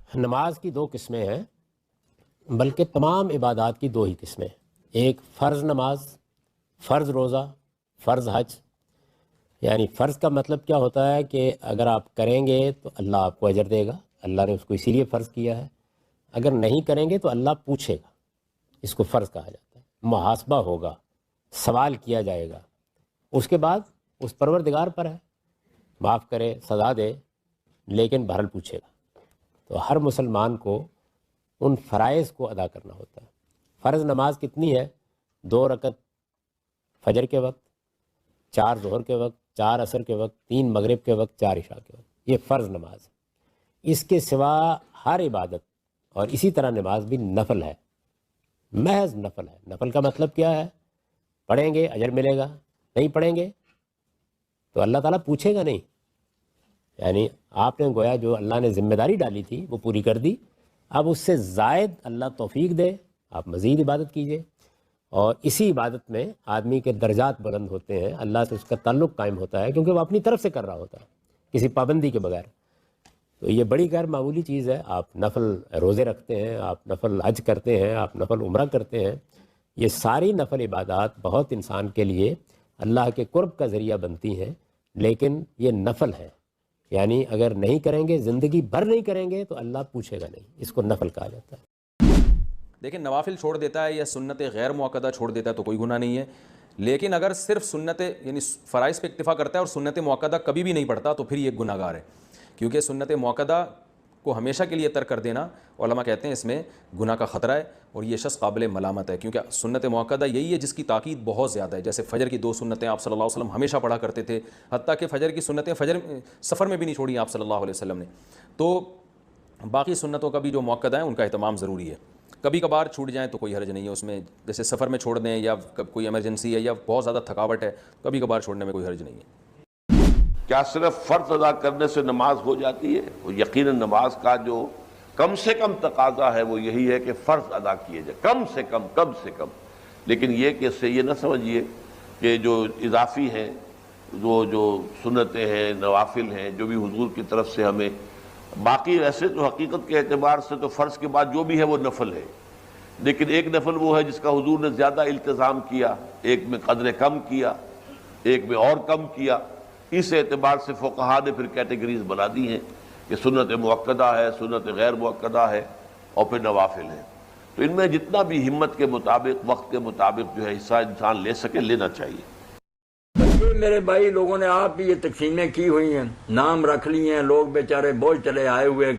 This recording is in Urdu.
نماز کی دو قسمیں ہیں، بلکہ تمام عبادات کی دو ہی قسمیں، ایک فرض نماز، فرض روزہ، فرض حج۔ یعنی فرض کا مطلب کیا ہوتا ہے کہ اگر آپ کریں گے تو اللہ آپ کو اجر دے گا، اللہ نے اس کو اسی لیے فرض کیا ہے۔ اگر نہیں کریں گے تو اللہ پوچھے گا، اس کو فرض کہا جاتا ہے۔ محاسبہ ہوگا، سوال کیا جائے گا، اس کے بعد اس پروردگار پر ہے، معاف کرے، سزا دے، لیکن بہرحال پوچھے گا۔ تو ہر مسلمان کو ان فرائض کو ادا کرنا ہوتا ہے۔ فرض نماز کتنی ہے؟ 2 رکعت فجر کے وقت، 4 ظہر کے وقت، 4 عصر کے وقت، 3 مغرب کے وقت، 4 عشاء کے وقت، یہ فرض نماز ہے۔ اس کے سوا ہر عبادت، اور اسی طرح نماز بھی نفل ہے، محض نفل ہے۔ نفل کا مطلب کیا ہے؟ پڑھیں گے اجر ملے گا، نہیں پڑھیں گے تو اللہ تعالیٰ پوچھے گا نہیں۔ یعنی آپ نے گویا جو اللہ نے ذمہ داری ڈالی تھی وہ پوری کر دی، اب اس سے زائد اللہ توفیق دے، آپ مزید عبادت کیجئے، اور اسی عبادت میں آدمی کے درجات بلند ہوتے ہیں، اللہ سے اس کا تعلق قائم ہوتا ہے، کیونکہ وہ اپنی طرف سے کر رہا ہوتا ہے کسی پابندی کے بغیر۔ تو یہ بڑی غیر معمولی چیز ہے۔ آپ نفل روزے رکھتے ہیں، آپ نفل حج کرتے ہیں، آپ نفل عمرہ کرتے ہیں، یہ ساری نفل عبادات بہت انسان کے لیے اللہ کے قرب کا ذریعہ بنتی ہیں، لیکن یہ نفل ہے۔ یعنی اگر نہیں کریں گے، زندگی بھر نہیں کریں گے تو اللہ پوچھے گا نہیں، اس کو نفل کہا جاتا ہے۔ دیکھیں، نوافل چھوڑ دیتا ہے یا سنت غیر موقدہ چھوڑ دیتا ہے تو کوئی گناہ نہیں ہے، لیکن اگر صرف سنت یعنی فرائض پہ اکتفا کرتا ہے اور سنت موقدہ کبھی بھی نہیں پڑھتا تو پھر یہ گناہ گار ہے، کیونکہ سنت موقدہ کو ہمیشہ کے لیے ترک کر دینا علماء کہتے ہیں اس میں گناہ کا خطرہ ہے، اور یہ شخص قابل ملامت ہے، کیونکہ سنت موقدہ یہی ہے جس کی تاکید بہت زیادہ ہے۔ جیسے فجر کی 2 سنتیں آپ صلی اللہ علیہ وسلم ہمیشہ پڑھا کرتے تھے، حتیٰ کہ فجر کی سنتیں سفر میں بھی نہیں چھوڑی آپ صلی اللہ علیہ وسلم نے۔ تو باقی سنتوں کا بھی جو موقدہ ہے ان کا اہتمام ضروری ہے، کبھی کبھار چھوٹ جائیں تو کوئی حرج نہیں ہے اس میں، جیسے سفر میں چھوڑ دیں یا کوئی ایمرجنسی ہے یا بہت زیادہ تھکاوٹ ہے، کبھی کبھار چھوڑنے میں کوئی حرج نہیں ہے۔ کیا صرف فرض ادا کرنے سے نماز ہو جاتی ہے؟ وہ یقیناً نماز کا جو کم سے کم تقاضا ہے وہ یہی ہے کہ فرض ادا کیے جائے، کم سے کم۔ لیکن یہ کہ اس سے یہ نہ سمجھیے کہ جو اضافی ہیں، جو سنتیں ہیں، نوافل ہیں، جو بھی حضور کی طرف سے ہمیں، باقی ویسے تو حقیقت کے اعتبار سے تو فرض کے بعد جو بھی ہے وہ نفل ہے، لیکن ایک نفل وہ ہے جس کا حضور نے زیادہ التزام کیا، ایک میں قدر کم کیا، ایک میں اور کم کیا۔ اس اعتبار سے فقہاء نے پھر کیٹیگریز بنا دی ہیں کہ سنت موقدہ ہے، سنت غیر موقدہ ہے، اور پھر نوافل ہے۔ تو ان میں جتنا بھی ہمت کے مطابق، وقت کے مطابق جو ہے حصہ انسان لے سکے، لینا چاہیے۔ یہ میرے بھائی لوگوں نے آپ بھی یہ تقسیمیں کی ہوئی ہیں، نام رکھ لی ہیں، لوگ بیچارے بوجھ چلے آئے ہوئے